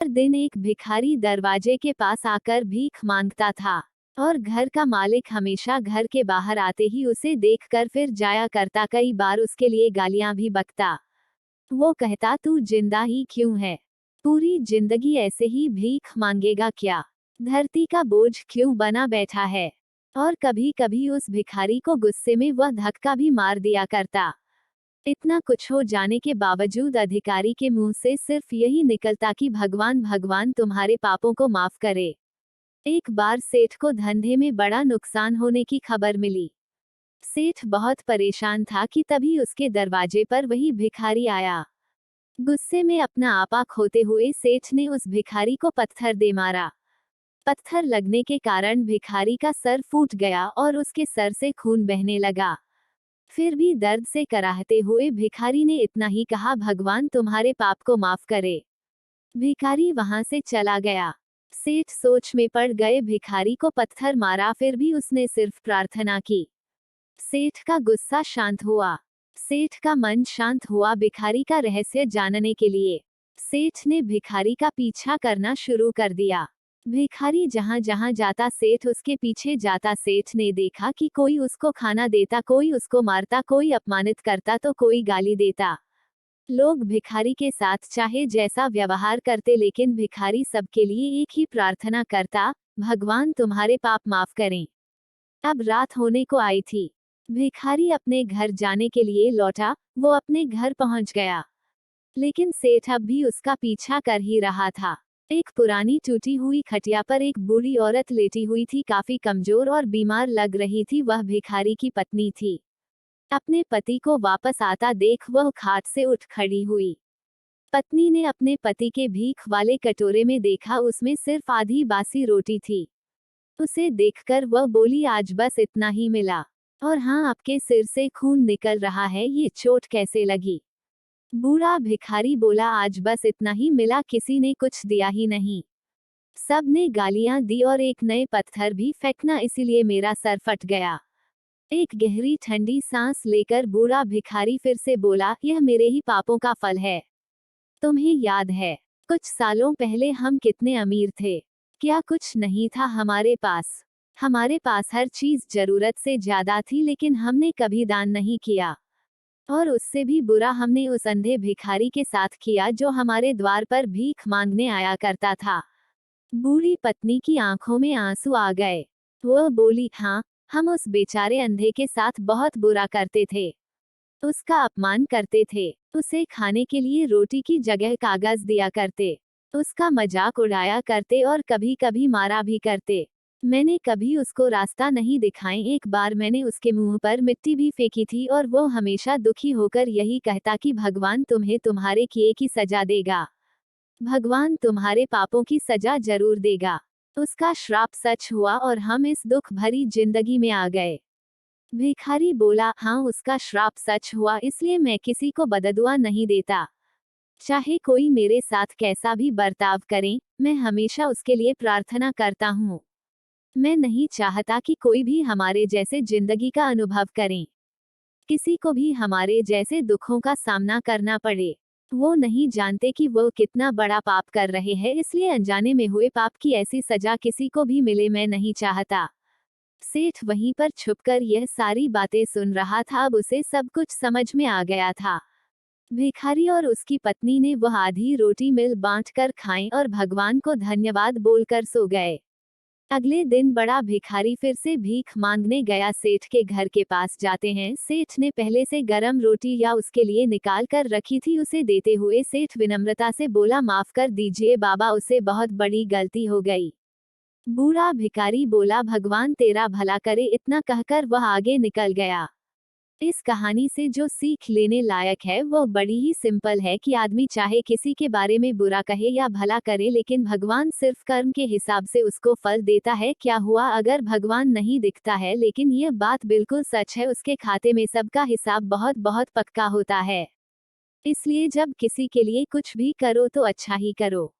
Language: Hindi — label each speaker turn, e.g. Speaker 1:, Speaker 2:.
Speaker 1: हर दिन एक भिखारी दरवाजे के पास आकर भीख मांगता था और घर का मालिक हमेशा घर के बाहर आते ही उसे देखकर फिर जाया करता, कई बार उसके लिए गालियां भी बकता। वो कहता, तू जिंदा ही क्यों है? पूरी जिंदगी ऐसे ही भीख मांगेगा क्या? धरती का बोझ क्यों बना बैठा है? और कभी कभी उस भिखारी को गुस्से में वह धक्का भी मार दिया करता। इतना कुछ हो जाने के बावजूद अधिकारी के मुंह से सिर्फ यही निकलता कि भगवान भगवान तुम्हारे पापों को माफ करे। एक बार सेठ को धंधे में बड़ा नुकसान होने की खबर मिली। सेठ बहुत परेशान था कि तभी उसके दरवाजे पर वही भिखारी आया। गुस्से में अपना आपा खोते हुए सेठ ने उस भिखारी को पत्थर दे मारा। पत्थर लगने के कारण भिखारी का सर फूट गया और उसके सर से खून बहने लगा। फिर भी दर्द से कराहते हुए भिखारी ने इतना ही कहा, भगवान तुम्हारे पाप को माफ करे। भिखारी वहां से चला गया। सेठ सोच में पड़ गए, भिखारी को पत्थर मारा फिर भी उसने सिर्फ प्रार्थना की। सेठ का गुस्सा शांत हुआ। सेठ का मन शांत हुआ भिखारी का रहस्य जानने के लिए। सेठ ने भिखारी का पीछा करना शुरू कर दिया। भिखारी जहां जहां जाता सेठ उसके पीछे जाता। सेठ ने देखा कि कोई उसको खाना देता, कोई उसको मारता, कोई अपमानित करता तो कोई गाली देता। लोग भिखारी के साथ चाहे जैसा व्यवहार करते, लेकिन भिखारी सबके लिए एक ही प्रार्थना करता, भगवान तुम्हारे पाप माफ करें। अब रात होने को आई थी। भिखारी अपने घर जाने के लिए लौटा। वो अपने घर पहुंच गया, लेकिन सेठ अब भी उसका पीछा कर ही रहा था। एक पुरानी टूटी हुई खटिया पर एक बूढ़ी औरत लेटी हुई थी, काफी कमजोर और बीमार लग रही थी। वह भिखारी की पत्नी थी। अपने पति को वापस आता देख वह खाट से उठ खड़ी हुई। पत्नी ने अपने पति के भीख वाले कटोरे में देखा, उसमें सिर्फ आधी बासी रोटी थी। उसे देखकर वह बोली, आज बस इतना ही मिला। और हाँ, आपके सिर से खून निकल रहा है, ये चोट कैसे लगी? बूढ़ा भिखारी बोला, आज बस इतना ही मिला, किसी ने कुछ दिया ही नहीं। सब ने गालियां दी और एक नए पत्थर भी फेंकना, इसीलिए मेरा सर फट गया। एक गहरी ठंडी सांस लेकर बूढ़ा भिखारी फिर से बोला, यह मेरे ही पापों का फल है। तुम्हें याद है, कुछ सालों पहले हम कितने अमीर थे? क्या कुछ नहीं था हमारे पास? हमारे पास हर चीज जरूरत से ज्यादा थी, लेकिन हमने कभी दान नहीं किया। और उससे भी बुरा हमने उस अंधे भिखारी के साथ किया जो हमारे द्वार पर भीख मांगने आया करता था। बूढ़ी पत्नी की आंखों में आंसू आ गए। वह बोली, हाँ, हम उस बेचारे अंधे के साथ बहुत बुरा करते थे। उसका अपमान करते थे। उसे खाने के लिए रोटी की जगह कागज दिया करते। उसका मजाक उड़ाया करते और कभी कभी मारा भी करते। मैंने कभी उसको रास्ता नहीं दिखाए। एक बार मैंने उसके मुंह पर मिट्टी भी फेंकी थी और वो हमेशा दुखी होकर यही कहता कि भगवान तुम्हें तुम्हारे किए की सजा देगा। भगवान तुम्हारे पापों की सजा जरूर देगा। उसका श्राप सच हुआ और हम इस दुख भरी जिंदगी में आ गए। भिखारी बोला, हाँ, उसका श्राप सच हुआ, इसलिए मैं किसी को बददुआ नहीं देता। चाहे कोई मेरे साथ कैसा भी बर्ताव करे, मैं हमेशा उसके लिए प्रार्थना करता हूँ। मैं नहीं चाहता कि कोई भी हमारे जैसे जिंदगी का अनुभव करे, किसी को भी हमारे जैसे दुखों का सामना करना पड़े। वो नहीं जानते कि वो कितना बड़ा पाप कर रहे हैं, इसलिए अनजाने में हुए पाप की ऐसी सजा किसी को भी मिले, मैं नहीं चाहता। सेठ वहीं पर छुपकर यह सारी बातें सुन रहा था। अब उसे सब कुछ समझ में आ गया था। भिखारी और उसकी पत्नी ने वह आधी रोटी मिल बांटकर खाई और भगवान को धन्यवाद बोलकर सो गए। अगले दिन बड़ा भिखारी फिर से भीख मांगने गया। सेठ के घर के पास जाते हैं। सेठ ने पहले से गरम रोटी या उसके लिए निकाल कर रखी थी। उसे देते हुए सेठ विनम्रता से बोला, माफ कर दीजिए बाबा, उसे बहुत बड़ी गलती हो गई। बूढ़ा भिखारी बोला, भगवान तेरा भला करे। इतना कहकर वह आगे निकल गया। इस कहानी से जो सीख लेने लायक है वो बड़ी ही सिंपल है कि आदमी चाहे किसी के बारे में बुरा कहे या भला करे, लेकिन भगवान सिर्फ कर्म के हिसाब से उसको फल देता है। क्या हुआ अगर भगवान नहीं दिखता है, लेकिन ये बात बिल्कुल सच है, उसके खाते में सबका हिसाब बहुत बहुत पक्का होता है। इसलिए जब किसी के लिए कुछ भी करो तो अच्छा ही करो।